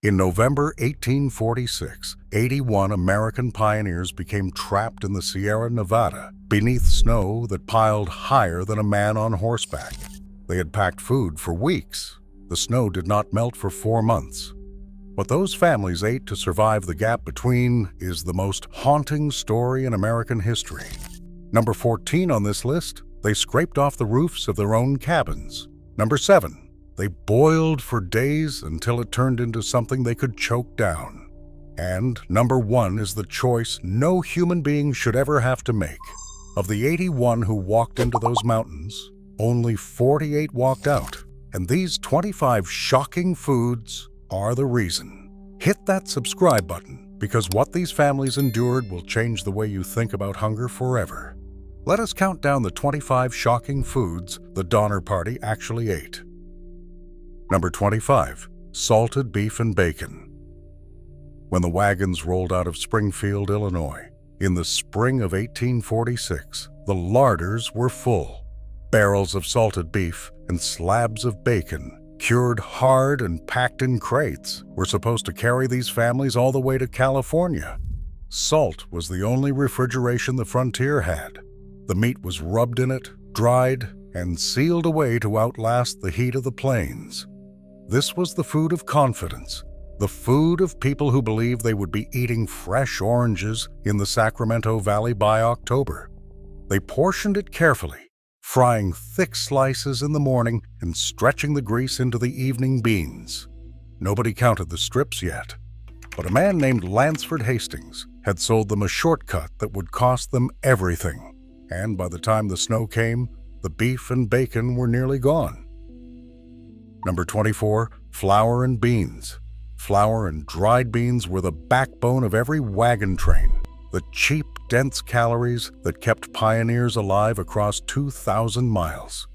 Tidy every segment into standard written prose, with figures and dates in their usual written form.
In November 1846, 81 American pioneers became trapped in the Sierra Nevada beneath snow that piled higher than a man on horseback. They had packed food for weeks. The snow did not melt for 4 months. What those families ate to survive the gap between is the most haunting story in American history. Number 14 on this list, they scraped off the roofs of their own cabins. Number 7, they boiled for days until it turned into something they could choke down. And number 1 is the choice no human being should ever have to make. Of the 81 who walked into those mountains, only 48 walked out. And these 25 shocking foods are the reason. Hit that subscribe button, because what these families endured will change the way you think about hunger forever. Let us count down the 25 shocking foods the Donner Party actually ate. Number 25, salted beef and bacon. When the wagons rolled out of Springfield, Illinois, in the spring of 1846, the larders were full. Barrels of salted beef and slabs of bacon, cured hard and packed in crates, were supposed to carry these families all the way to California. Salt was the only refrigeration the frontier had. The meat was rubbed in it, dried, and sealed away to outlast the heat of the plains. This was the food of confidence, the food of people who believed they would be eating fresh oranges in the Sacramento Valley by October. They portioned it carefully, frying thick slices in the morning and stretching the grease into the evening beans. Nobody counted the strips yet, but a man named Lansford Hastings had sold them a shortcut that would cost them everything, and by the time the snow came, the beef and bacon were nearly gone. Number 24, flour and beans. Flour and dried beans were the backbone of every wagon train, the cheap, dense calories that kept pioneers alive across 2,000 miles.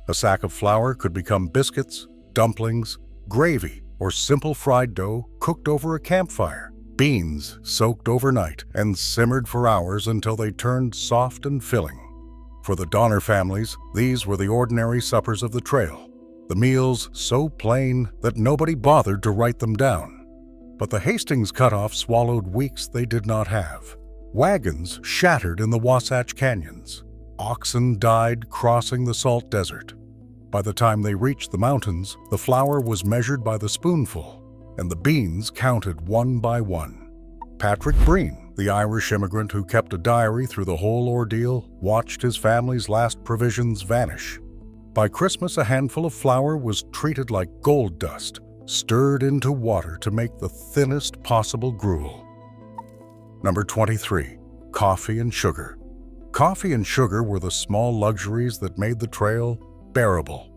A sack of flour could become biscuits, dumplings, gravy, or simple fried dough cooked over a campfire. Beans soaked overnight and simmered for hours until they turned soft and filling. For the Donner families, these were the ordinary suppers of the trail, the meals so plain that nobody bothered to write them down. But the Hastings cutoff swallowed weeks they did not have. Wagons shattered in the Wasatch Canyons. Oxen died crossing the salt desert. By the time they reached the mountains, the flour was measured by the spoonful, and the beans counted one by one. Patrick Breen, the Irish immigrant who kept a diary through the whole ordeal, watched his family's last provisions vanish. By Christmas, a handful of flour was treated like gold dust, stirred into water to make the thinnest possible gruel. Number 23, coffee and sugar. Coffee and sugar were the small luxuries that made the trail bearable.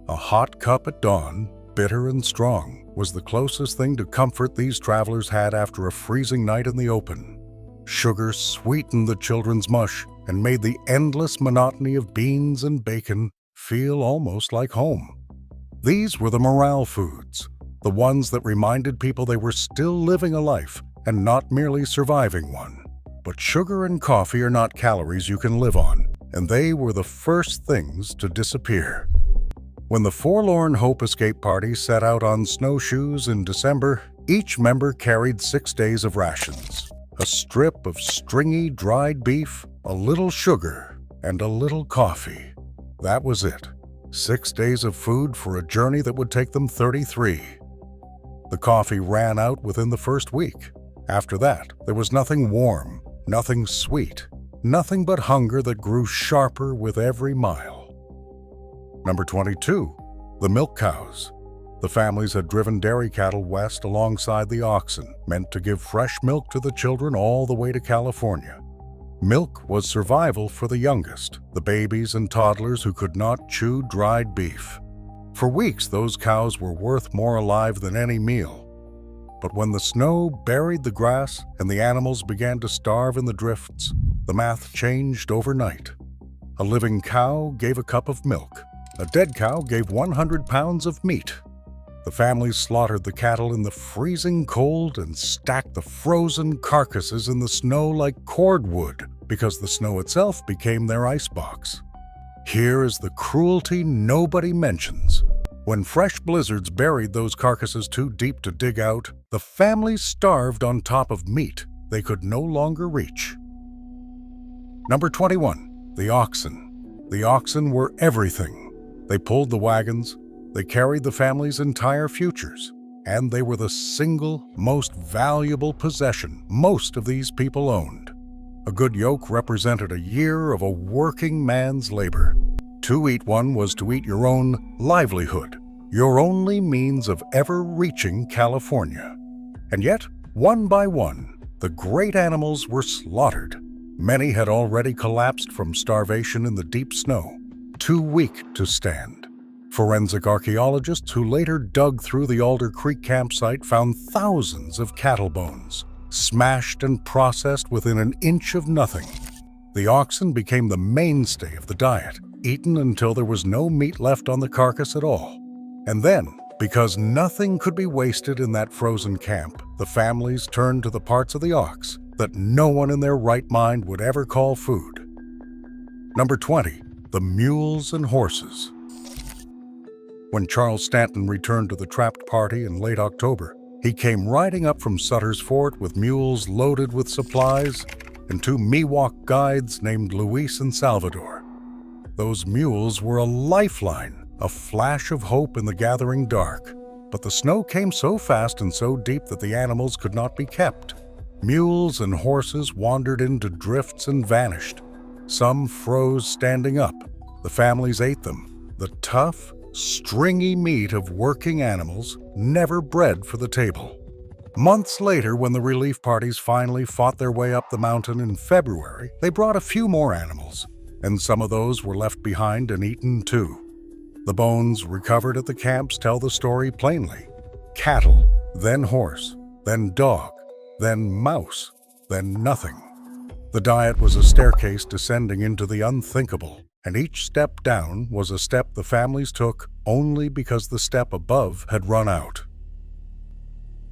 A hot cup at dawn, bitter and strong, was the closest thing to comfort these travelers had after a freezing night in the open. Sugar sweetened the children's mush and made the endless monotony of beans and bacon feel almost like home. These were the morale foods, the ones that reminded people they were still living a life and not merely surviving one. But sugar and coffee are not calories you can live on, and they were the first things to disappear. When the Forlorn Hope Escape Party set out on snowshoes in December, each member carried 6 days of rations, a strip of stringy dried beef, a little sugar, and a little coffee. That was it. 6 days of food for a journey that would take them 33. The coffee ran out within the first week. After that, there was nothing warm, nothing sweet, nothing but hunger that grew sharper with every mile. Number 22, the milk cows. The families had driven dairy cattle west alongside the oxen, meant to give fresh milk to the children all the way to California. Milk was survival for the youngest, the babies and toddlers who could not chew dried beef. For weeks, those cows were worth more alive than any meal. But when the snow buried the grass and the animals began to starve in the drifts, the math changed overnight. A living cow gave a cup of milk. A dead cow gave 100 pounds of meat. The families slaughtered the cattle in the freezing cold and stacked the frozen carcasses in the snow like cordwood, because the snow itself became their icebox. Here is the cruelty nobody mentions. When fresh blizzards buried those carcasses too deep to dig out, the families starved on top of meat they could no longer reach. Number 21. The oxen. The oxen were everything. They pulled the wagons, they carried the family's entire futures, and they were the single most valuable possession most of these people owned. A good yoke represented a year of a working man's labor. To eat one was to eat your own livelihood, your only means of ever reaching California. And yet, one by one, the great animals were slaughtered. Many had already collapsed from starvation in the deep snow, too weak to stand. Forensic archaeologists who later dug through the Alder Creek campsite found thousands of cattle bones, smashed and processed within an inch of nothing. The oxen became the mainstay of the diet, eaten until there was no meat left on the carcass at all. And then, because nothing could be wasted in that frozen camp, the families turned to the parts of the ox that no one in their right mind would ever call food. Number 20. The mules and horses. When Charles Stanton returned to the trapped party in late October, he came riding up from Sutter's Fort with mules loaded with supplies and two Miwok guides named Luis and Salvador. Those mules were a lifeline, a flash of hope in the gathering dark. But the snow came so fast and so deep that the animals could not be kept. Mules and horses wandered into drifts and vanished. Some froze standing up. The families ate them. The tough, stringy meat of working animals, never bred for the table. Months later, when the relief parties finally fought their way up the mountain in February, they brought a few more animals, and some of those were left behind and eaten too. The bones recovered at the camps tell the story plainly. Cattle, then horse, then dog, then mouse, then nothing. The diet was a staircase descending into the unthinkable, and each step down was a step the families took only because the step above had run out.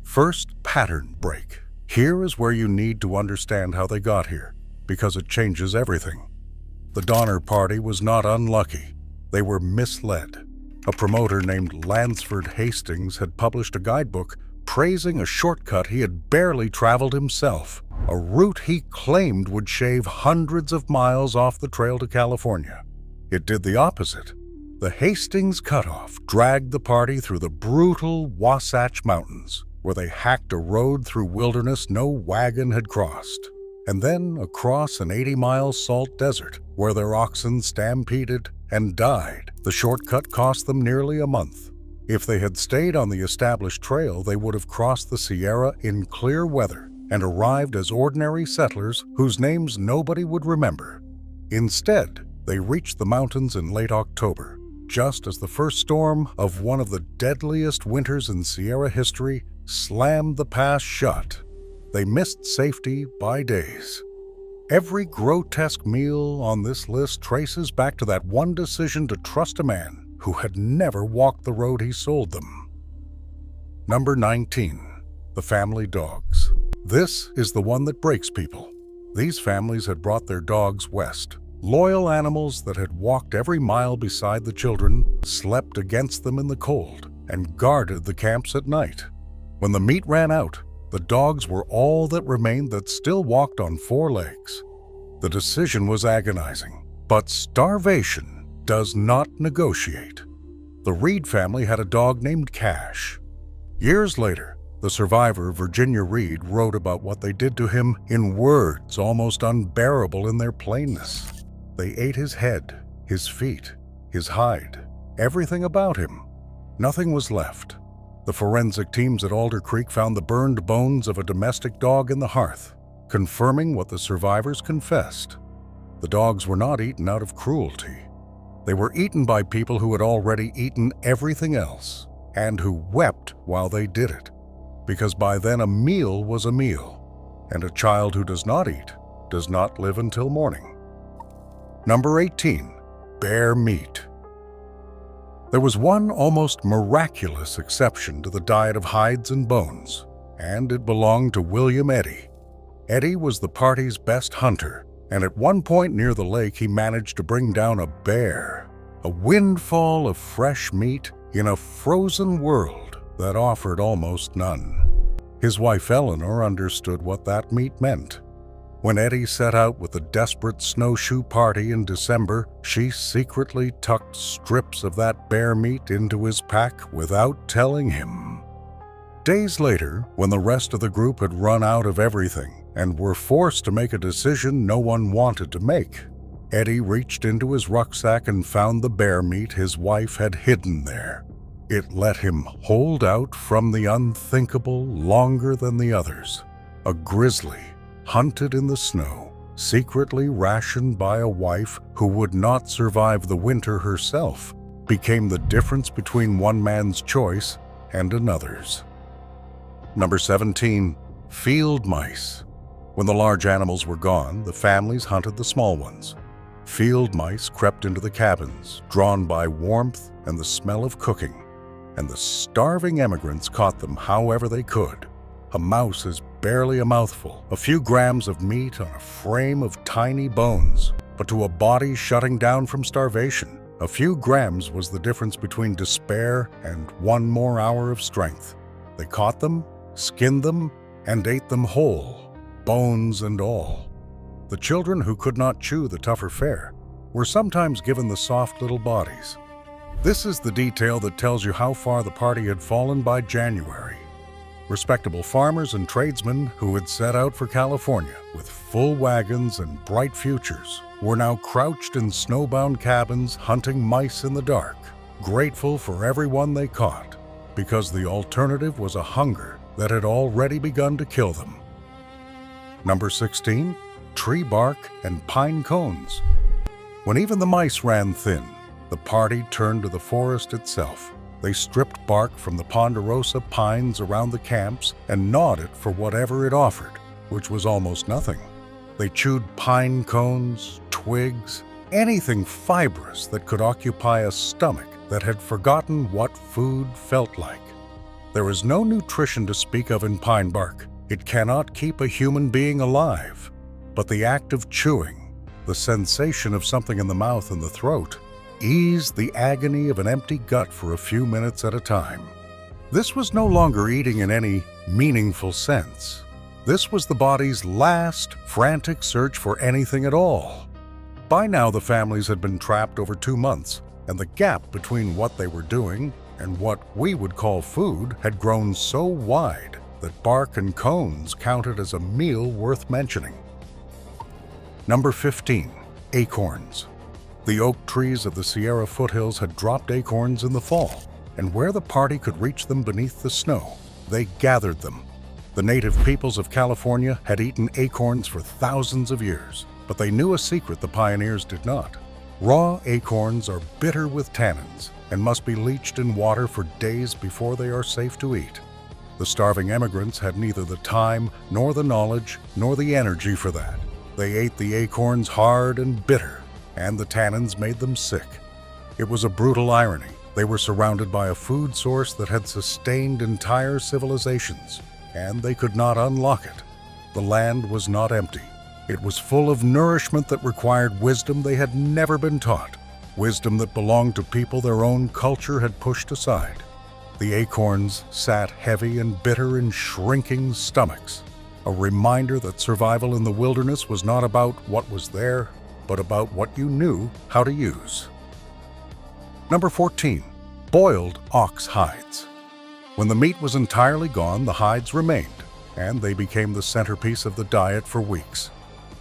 First pattern break. Here is where you need to understand how they got here, because it changes everything. The Donner Party was not unlucky. They were misled. A promoter named Lansford Hastings had published a guidebook praising a shortcut he had barely traveled himself, a route he claimed would shave hundreds of miles off the trail to California. It did the opposite. The Hastings cutoff dragged the party through the brutal Wasatch Mountains, where they hacked a road through wilderness no wagon had crossed, and then across an 80-mile salt desert, where their oxen stampeded and died. The shortcut cost them nearly a month. If they had stayed on the established trail, they would have crossed the Sierra in clear weather and arrived as ordinary settlers whose names nobody would remember. Instead, they reached the mountains in late October, just as the first storm of one of the deadliest winters in Sierra history slammed the pass shut. They missed safety by days. Every grotesque meal on this list traces back to that one decision to trust a man who had never walked the road he sold them. Number 19. The family dogs. This is the one that breaks people. These families had brought their dogs west. Loyal animals that had walked every mile beside the children, slept against them in the cold, and guarded the camps at night. When the meat ran out, the dogs were all that remained that still walked on four legs. The decision was agonizing, but starvation does not negotiate. The Reed family had a dog named Cash. Years later, the survivor, Virginia Reed, wrote about what they did to him in words almost unbearable in their plainness. They ate his head, his feet, his hide, everything about him. Nothing was left. The forensic teams at Alder Creek found the burned bones of a domestic dog in the hearth, confirming what the survivors confessed. The dogs were not eaten out of cruelty. They were eaten by people who had already eaten everything else, and who wept while they did it, because by then a meal was a meal, and a child who does not eat does not live until morning. Number 18. Bear meat. There was one almost miraculous exception to the diet of hides and bones, and it belonged to William Eddy. Eddy was the party's best hunter, and at one point near the lake he managed to bring down a bear, a windfall of fresh meat in a frozen world that offered almost none. His wife Eleanor understood what that meat meant. When Eddie set out with the desperate snowshoe party in December, she secretly tucked strips of that bear meat into his pack without telling him. Days later, when the rest of the group had run out of everything and were forced to make a decision no one wanted to make, Eddie reached into his rucksack and found the bear meat his wife had hidden there. It let him hold out from the unthinkable longer than the others. A grizzly, hunted in the snow, secretly rationed by a wife who would not survive the winter herself, became the difference between one man's choice and another's. Number 17, field mice. When the large animals were gone, the families hunted the small ones. Field mice crept into the cabins, drawn by warmth and the smell of cooking, and the starving emigrants caught them however they could. A mouse is barely a mouthful, a few grams of meat on a frame of tiny bones, but to a body shutting down from starvation, a few grams was the difference between despair and one more hour of strength. They caught them, skinned them, and ate them whole, bones and all. The children who could not chew the tougher fare were sometimes given the soft little bodies. This is the detail that tells you how far the party had fallen by January. Respectable farmers and tradesmen who had set out for California with full wagons and bright futures were now crouched in snowbound cabins hunting mice in the dark, grateful for every one they caught, because the alternative was a hunger that had already begun to kill them. Number 16, tree bark and pine cones. When even the mice ran thin, the party turned to the forest itself. They stripped bark from the ponderosa pines around the camps and gnawed it for whatever it offered, which was almost nothing. They chewed pine cones, twigs, anything fibrous that could occupy a stomach that had forgotten what food felt like. There is no nutrition to speak of in pine bark. It cannot keep a human being alive. But the act of chewing, the sensation of something in the mouth and the throat, eased the agony of an empty gut for a few minutes at a time. This was no longer eating in any meaningful sense. This was the body's last frantic search for anything at all. By now, the families had been trapped over 2 months, and the gap between what they were doing and what we would call food had grown so wide that bark and cones counted as a meal worth mentioning. Number 15, acorns. The oak trees of the Sierra foothills had dropped acorns in the fall, and where the party could reach them beneath the snow, they gathered them. The native peoples of California had eaten acorns for thousands of years, but they knew a secret the pioneers did not. Raw acorns are bitter with tannins and must be leached in water for days before they are safe to eat. The starving emigrants had neither the time nor the knowledge nor the energy for that. They ate the acorns hard and bitter, and the tannins made them sick. It was a brutal irony. They were surrounded by a food source that had sustained entire civilizations, and they could not unlock it. The land was not empty. It was full of nourishment that required wisdom they had never been taught, wisdom that belonged to people their own culture had pushed aside. The acorns sat heavy and bitter in shrinking stomachs, a reminder that survival in the wilderness was not about what was there, but about what you knew how to use. Number 14, boiled ox hides. When the meat was entirely gone, the hides remained, and they became the centerpiece of the diet for weeks.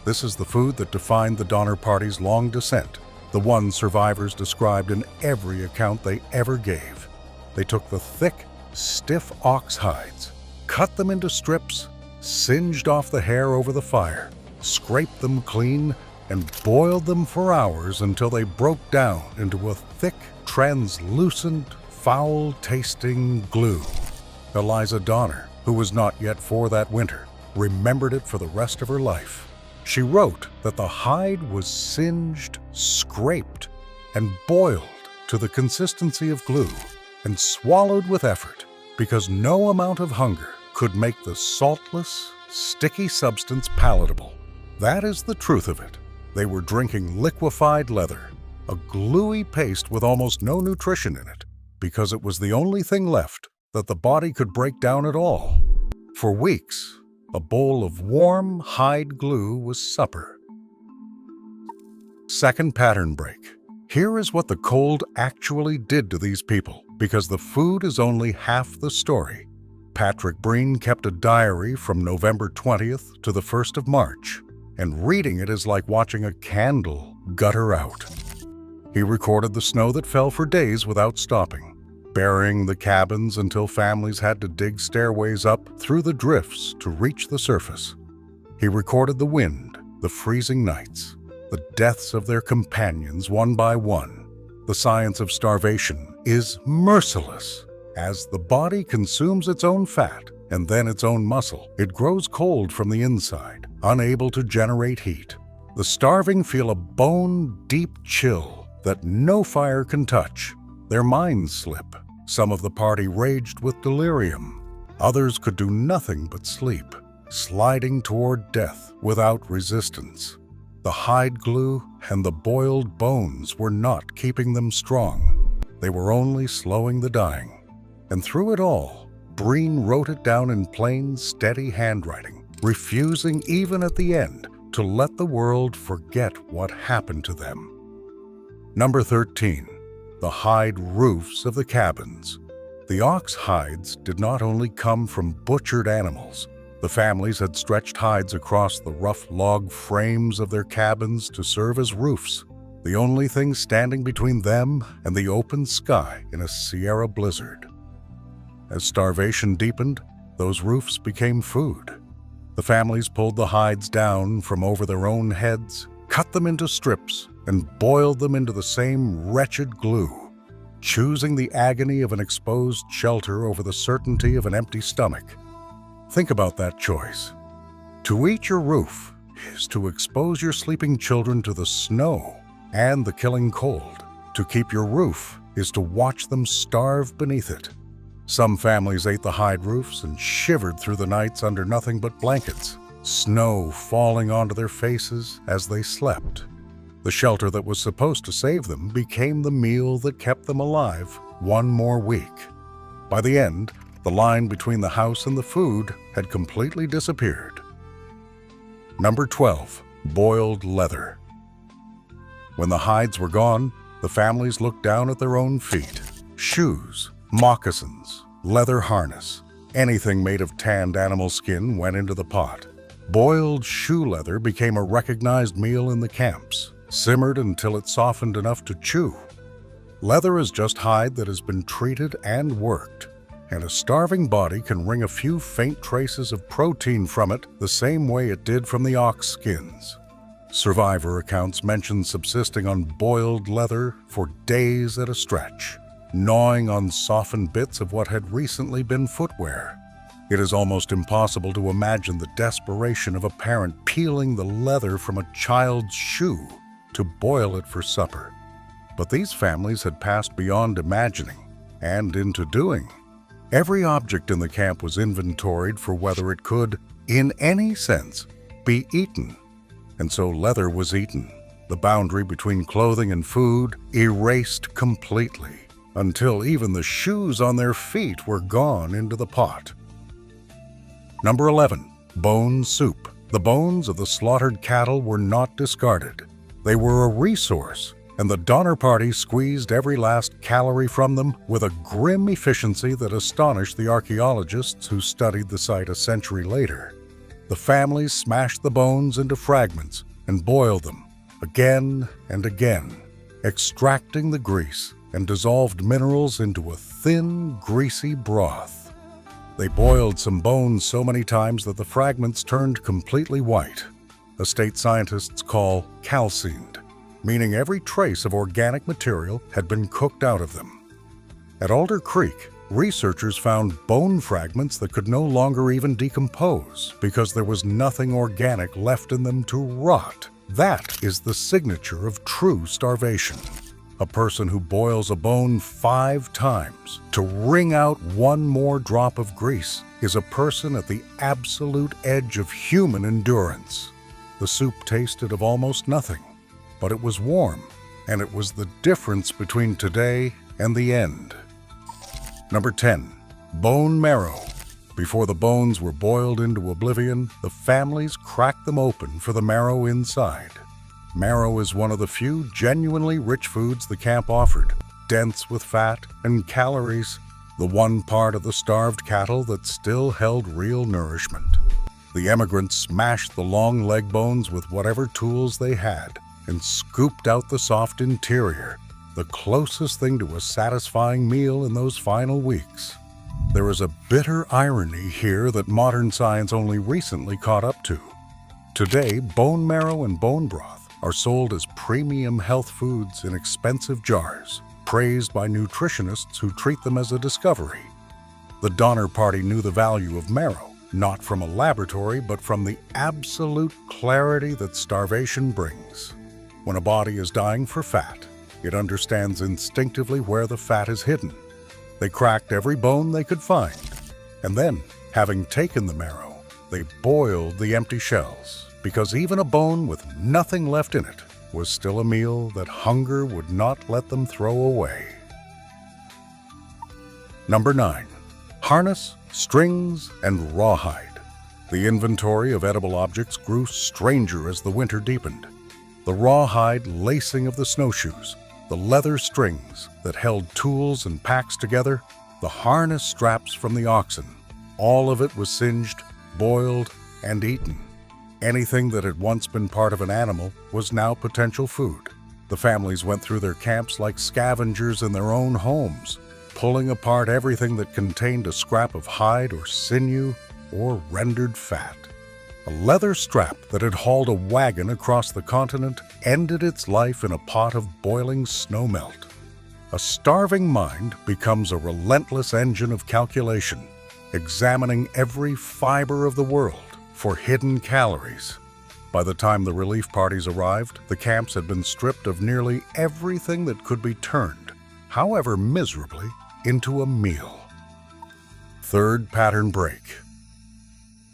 This is the food that defined the Donner Party's long descent, the one survivors described in every account they ever gave. They took the thick, stiff ox hides, cut them into strips, singed off the hair over the fire, scraped them clean, and boiled them for hours until they broke down into a thick, translucent, foul-tasting glue. Eliza Donner, who was not yet 4 that winter, remembered it for the rest of her life. She wrote that the hide was singed, scraped, and boiled to the consistency of glue, and swallowed with effort, because no amount of hunger could make the saltless, sticky substance palatable. That is the truth of it. They were drinking liquefied leather, a gluey paste with almost no nutrition in it. because it was the only thing left that the body could break down at all. For weeks, a bowl of warm hide glue was supper. Second pattern break. Here is what the cold actually did to these people, because the food is only half the story. Patrick Breen kept a diary from November 20th to the 1st of March, and reading it is like watching a candle gutter out. He recorded the snow that fell for days without stopping, burying the cabins until families had to dig stairways up through the drifts to reach the surface. He recorded the wind, the freezing nights, the deaths of their companions one by one. The science of starvation is merciless. As the body consumes its own fat and then its own muscle, it grows cold from the inside, unable to generate heat. The starving feel a bone-deep chill that no fire can touch. Their minds slip. Some of the party raged with delirium. Others could do nothing but sleep, sliding toward death without resistance. The hide glue and the boiled bones were not keeping them strong. They were only slowing the dying. And through it all, Breen wrote it down in plain, steady handwriting, refusing even at the end to let the world forget what happened to them. Number 13. The hide roofs of the cabins. The ox hides did not only come from butchered animals. The families had stretched hides across the rough log frames of their cabins to serve as roofs, the only thing standing between them and the open sky in a Sierra blizzard. As starvation deepened, those roofs became food. The families pulled the hides down from over their own heads, cut them into strips, and boiled them into the same wretched glue, choosing the agony of an exposed shelter over the certainty of an empty stomach. Think about that choice. To eat your roof is to expose your sleeping children to the snow and the killing cold. To keep your roof is to watch them starve beneath it. Some families ate the hide roofs and shivered through the nights under nothing but blankets, snow falling onto their faces as they slept. The shelter that was supposed to save them became the meal that kept them alive one more week. By the end, the line between the house and the food had completely disappeared. Number 12. Boiled leather. When the hides were gone, the families looked down at their own feet. Shoes, moccasins, leather harness, anything made of tanned animal skin went into the pot. Boiled shoe leather became a recognized meal in the camps, simmered until it softened enough to chew. Leather is just hide that has been treated and worked, and a starving body can wring a few faint traces of protein from it the same way it did from the ox skins. Survivor accounts mention subsisting on boiled leather for days at a stretch, gnawing on softened bits of what had recently been footwear. It is almost impossible to imagine the desperation of a parent peeling the leather from a child's shoe to boil it for supper. But these families had passed beyond imagining and into doing. Every object in the camp was inventoried for whether it could, in any sense, be eaten. And so leather was eaten, the boundary between clothing and food erased completely, until even the shoes on their feet were gone into the pot. Number 11. Bone soup. The bones of the slaughtered cattle were not discarded. They were a resource, and the Donner Party squeezed every last calorie from them with a grim efficiency that astonished the archaeologists who studied the site a century later. The families smashed the bones into fragments and boiled them again and again, extracting the grease and dissolved minerals into a thin, greasy broth. They boiled some bones so many times that the fragments turned completely white, a state scientists call calcined, meaning every trace of organic material had been cooked out of them. At Alder Creek, researchers found bone fragments that could no longer even decompose because there was nothing organic left in them to rot. That is the signature of true starvation. A person who boils a bone 5 times to wring out one more drop of grease is a person at the absolute edge of human endurance. The soup tasted of almost nothing, but it was warm, and it was the difference between today and the end. Number 10. Bone marrow. Before the bones were boiled into oblivion, the families cracked them open for the marrow inside. Marrow is one of the few genuinely rich foods the camp offered, dense with fat and calories, the one part of the starved cattle that still held real nourishment. The emigrants smashed the long leg bones with whatever tools they had and scooped out the soft interior, the closest thing to a satisfying meal in those final weeks. There is a bitter irony here that modern science only recently caught up to. Today, bone marrow and bone broth are sold as premium health foods in expensive jars, praised by nutritionists who treat them as a discovery. The Donner Party knew the value of marrow, not from a laboratory, but from the absolute clarity that starvation brings. When a body is dying for fat, it understands instinctively where the fat is hidden. They cracked every bone they could find, and then, having taken the marrow, they boiled the empty shells, because even a bone with nothing left in it was still a meal that hunger would not let them throw away. Number 9. Harness, strings, and rawhide. The inventory of edible objects grew stranger as the winter deepened. The rawhide lacing of the snowshoes, the leather strings that held tools and packs together, the harness straps from the oxen, all of it was singed, boiled, and eaten. Anything that had once been part of an animal was now potential food. The families went through their camps like scavengers in their own homes, pulling apart everything that contained a scrap of hide or sinew or rendered fat. A leather strap that had hauled a wagon across the continent ended its life in a pot of boiling snowmelt. A starving mind becomes a relentless engine of calculation, examining every fiber of the world for hidden calories. By the time the relief parties arrived, the camps had been stripped of nearly everything that could be turned, however miserably, into a meal. Third pattern break.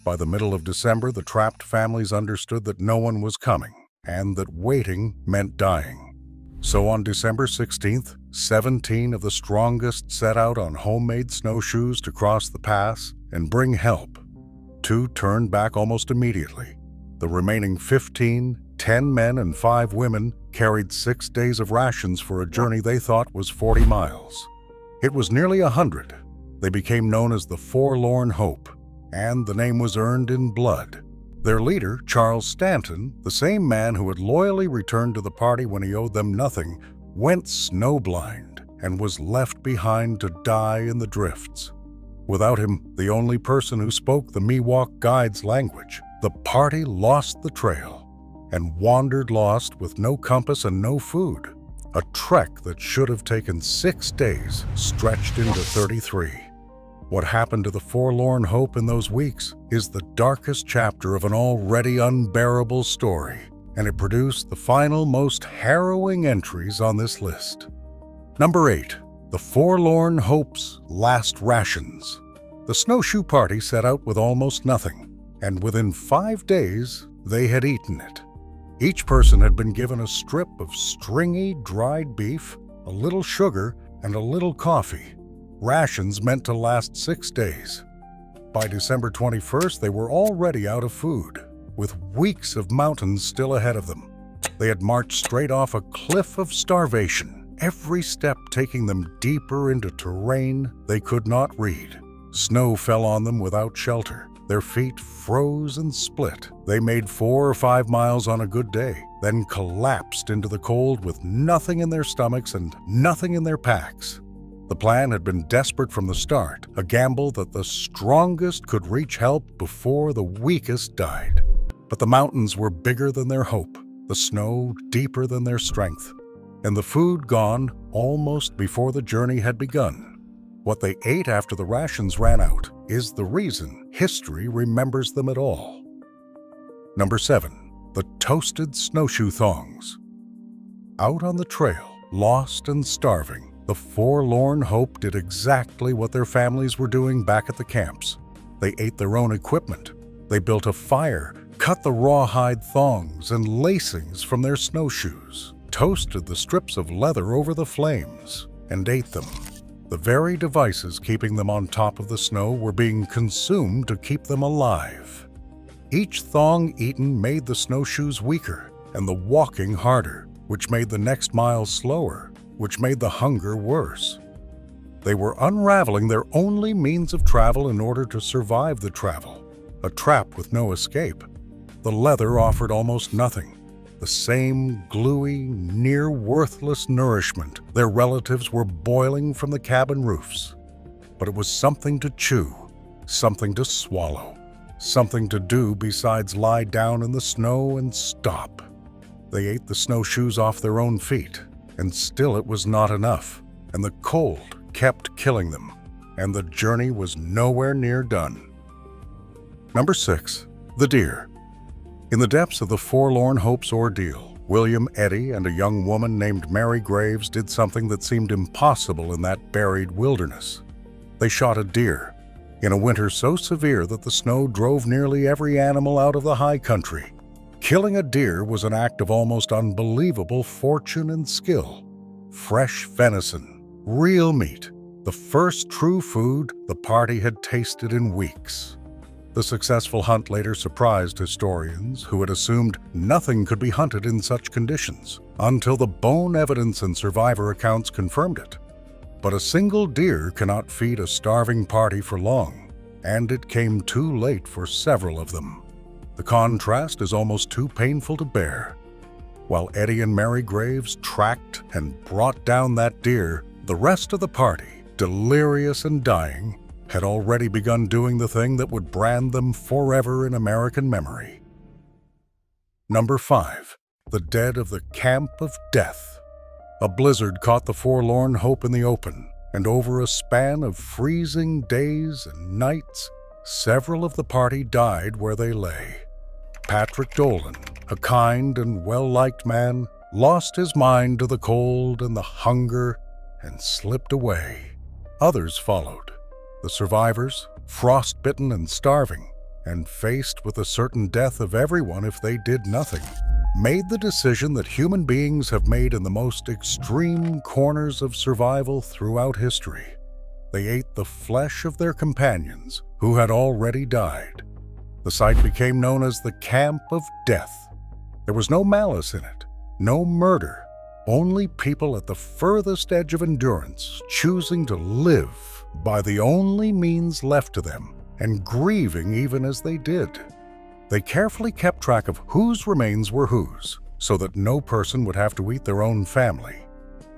By the middle of December, the trapped families understood that no one was coming, and that waiting meant dying. So on December 16th, 17 of the strongest set out on homemade snowshoes to cross the pass and bring help. 2 turned back almost immediately. The remaining 15, 10 men and 5 women, carried 6 days of rations for a journey they thought was 40 miles. It was nearly 100. They became known as the Forlorn Hope, and the name was earned in blood. Their leader, Charles Stanton, the same man who had loyally returned to the party when he owed them nothing, went snowblind and was left behind to die in the drifts. Without him, the only person who spoke the Miwok guide's language, the party lost the trail and wandered lost with no compass and no food. A trek that should have taken 6 days stretched into 33. What happened to the Forlorn Hope in those weeks is the darkest chapter of an already unbearable story, and it produced the final, most harrowing entries on this list. Number 8. The Forlorn Hope's last rations. The snowshoe party set out with almost nothing, and within 5 days, they had eaten it. Each person had been given a strip of stringy, dried beef, a little sugar, and a little coffee. Rations meant to last 6 days. By December 21st, they were already out of food, with weeks of mountains still ahead of them. They had marched straight off a cliff of starvation, every step taking them deeper into terrain they could not read. Snow fell on them without shelter. Their feet froze and split. They made 4 or 5 miles on a good day, then collapsed into the cold with nothing in their stomachs and nothing in their packs. The plan had been desperate from the start, a gamble that the strongest could reach help before the weakest died. But the mountains were bigger than their hope, the snow deeper than their strength, and the food gone almost before the journey had begun. What they ate after the rations ran out is the reason history remembers them at all. Number 7. The Toasted Snowshoe Thongs. Out on the trail, lost and starving, the Forlorn Hope did exactly what their families were doing back at the camps. They ate their own equipment. They built a fire, cut the rawhide thongs and lacings from their snowshoes, toasted the strips of leather over the flames, and ate them. The very devices keeping them on top of the snow were being consumed to keep them alive. Each thong eaten made the snowshoes weaker and the walking harder, which made the next mile slower, which made the hunger worse. They were unraveling their only means of travel in order to survive the travel, a trap with no escape. The leather offered almost nothing, the same gluey, near-worthless nourishment their relatives were boiling from the cabin roofs. But it was something to chew, something to swallow, something to do besides lie down in the snow and stop. They ate the snowshoes off their own feet, and still it was not enough, and the cold kept killing them, and the journey was nowhere near done. Number 6. The deer. In the depths of the Forlorn Hope's ordeal, William Eddy and a young woman named Mary Graves did something that seemed impossible in that buried wilderness. They shot a deer, in a winter so severe that the snow drove nearly every animal out of the high country. Killing a deer was an act of almost unbelievable fortune and skill. Fresh venison, real meat, the first true food the party had tasted in weeks. The successful hunt later surprised historians who had assumed nothing could be hunted in such conditions, until the bone evidence and survivor accounts confirmed it. But a single deer cannot feed a starving party for long, and it came too late for several of them. The contrast is almost too painful to bear. While Eddy and Mary Graves tracked and brought down that deer, the rest of the party, delirious and dying, had already begun doing the thing that would brand them forever in American memory. Number 5. The dead of the Camp of Death. A blizzard caught the Forlorn Hope in the open, and over a span of freezing days and nights, several of the party died where they lay. Patrick Dolan, a kind and well-liked man, lost his mind to the cold and the hunger and slipped away. Others followed. The survivors, frostbitten and starving, and faced with the certain death of everyone if they did nothing, made the decision that human beings have made in the most extreme corners of survival throughout history. They ate the flesh of their companions who had already died. The site became known as the Camp of Death. There was no malice in it, no murder, only people at the furthest edge of endurance choosing to live by the only means left to them, and grieving even as they did. They carefully kept track of whose remains were whose, so that no person would have to eat their own family.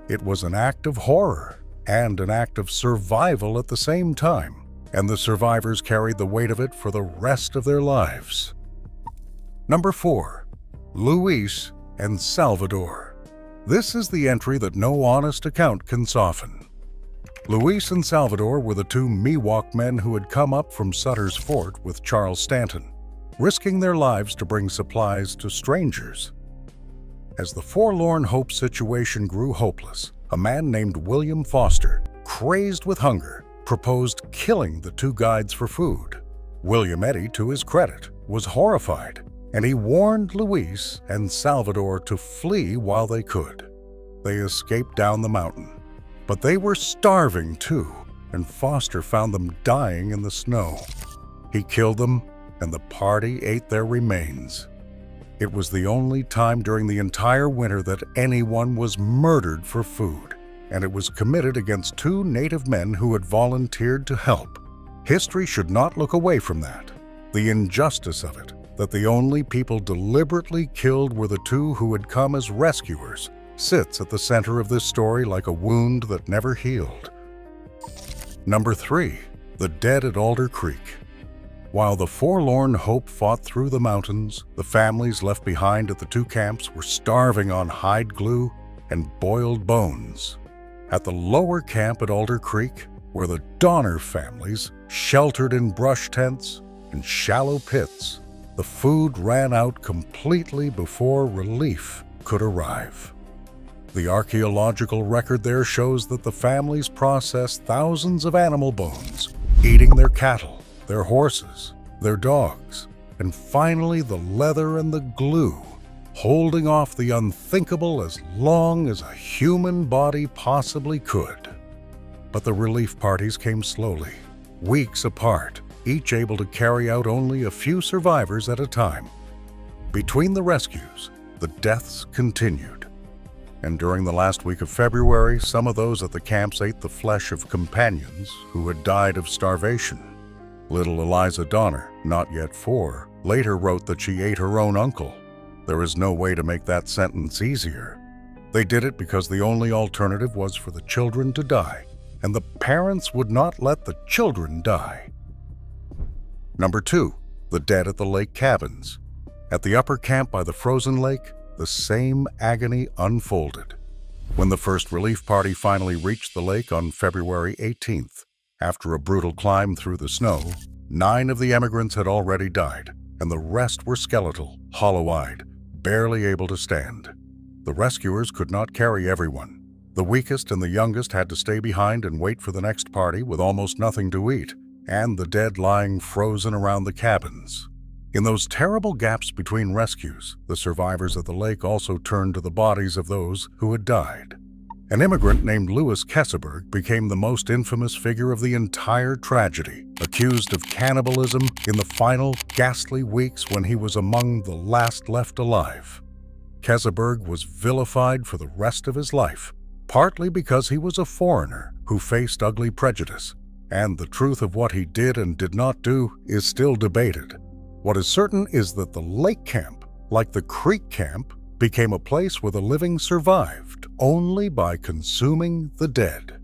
It was an act of horror and an act of survival at the same time, and the survivors carried the weight of it for the rest of their lives. Number 4. Luis and Salvador. This is the entry that no honest account can soften. Luis and Salvador were the two Miwok men who had come up from Sutter's Fort with Charles Stanton, risking their lives to bring supplies to strangers. As the Forlorn Hope situation grew hopeless, a man named William Foster, crazed with hunger, proposed killing the two guides for food. William Eddy, to his credit, was horrified, and he warned Luis and Salvador to flee while they could. They escaped down the mountain. But they were starving too, and Foster found them dying in the snow. He killed them, and the party ate their remains. It was the only time during the entire winter that anyone was murdered for food, and it was committed against two native men who had volunteered to help. History should not look away from that. The injustice of it, that the only people deliberately killed were the two who had come as rescuers, sits at the center of this story like a wound that never healed. Number 3. The dead at Alder Creek. While the Forlorn Hope fought through the mountains, the families left behind at the two camps were starving on hide glue and boiled bones. At the lower camp at Alder Creek were the Donner families, sheltered in brush tents and shallow pits. The food ran out completely before relief could arrive. The archaeological record there shows that the families processed thousands of animal bones, eating their cattle, their horses, their dogs, and finally the leather and the glue, holding off the unthinkable as long as a human body possibly could. But the relief parties came slowly, weeks apart, each able to carry out only a few survivors at a time. Between the rescues, the deaths continued. And during the last week of February, some of those at the camps ate the flesh of companions who had died of starvation. Little Eliza Donner, not yet 4, later wrote that she ate her own uncle. There is no way to make that sentence easier. They did it because the only alternative was for the children to die, and the parents would not let the children die. Number 2, the dead at the lake cabins. At the upper camp by the frozen lake, the same agony unfolded. When the first relief party finally reached the lake on February 18th, after a brutal climb through the snow, 9 of the emigrants had already died, and the rest were skeletal, hollow-eyed, barely able to stand. The rescuers could not carry everyone. The weakest and the youngest had to stay behind and wait for the next party with almost nothing to eat, and the dead lying frozen around the cabins. In those terrible gaps between rescues, the survivors at the lake also turned to the bodies of those who had died. An immigrant named Louis Kesselberg became the most infamous figure of the entire tragedy, accused of cannibalism in the final ghastly weeks when he was among the last left alive. Kesselberg was vilified for the rest of his life, partly because he was a foreigner who faced ugly prejudice, and the truth of what he did and did not do is still debated. What is certain is that the lake camp, like the creek camp, became a place where the living survived only by consuming the dead.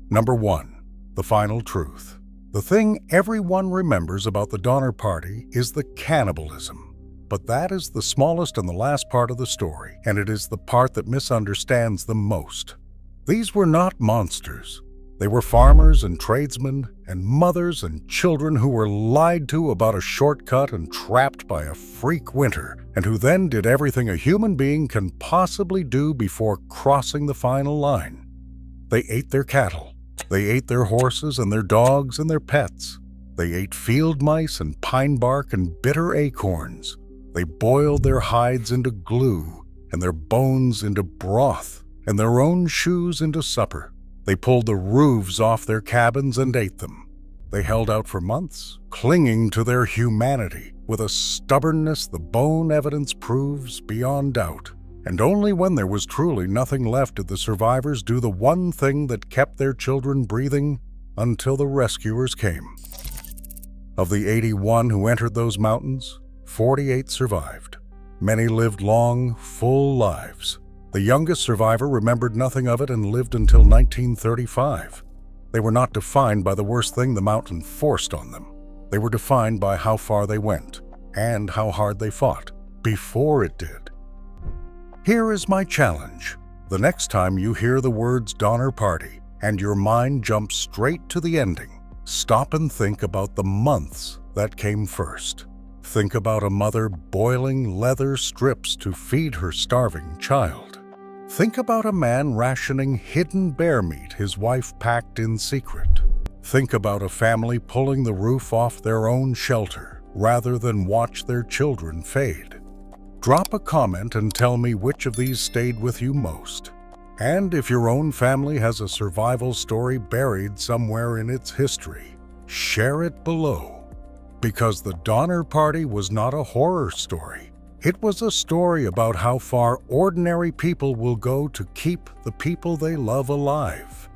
Number 1, the final truth. The thing everyone remembers about the Donner Party is the cannibalism. But that is the smallest and the last part of the story, and it is the part that misunderstands the most. These were not monsters. They were farmers and tradesmen and mothers and children who were lied to about a shortcut and trapped by a freak winter, and who then did everything a human being can possibly do before crossing the final line. They ate their cattle. They ate their horses and their dogs and their pets. They ate field mice and pine bark and bitter acorns. They boiled their hides into glue and their bones into broth and their own shoes into supper. They pulled the roofs off their cabins and ate them. They held out for months, clinging to their humanity with a stubbornness the bone evidence proves beyond doubt. And only when there was truly nothing left did the survivors do the one thing that kept their children breathing until the rescuers came. Of the 81 who entered those mountains, 48 survived. Many lived long, full lives. The youngest survivor remembered nothing of it and lived until 1935. They were not defined by the worst thing the mountain forced on them. They were defined by how far they went and how hard they fought before it did. Here is my challenge. The next time you hear the words Donner Party and your mind jumps straight to the ending, stop and think about the months that came first. Think about a mother boiling leather strips to feed her starving child. Think about a man rationing hidden bear meat his wife packed in secret. Think about a family pulling the roof off their own shelter rather than watch their children fade. Drop a comment and tell me which of these stayed with you most. And if your own family has a survival story buried somewhere in its history, share it below. Because the Donner Party was not a horror story. It was a story about how far ordinary people will go to keep the people they love alive.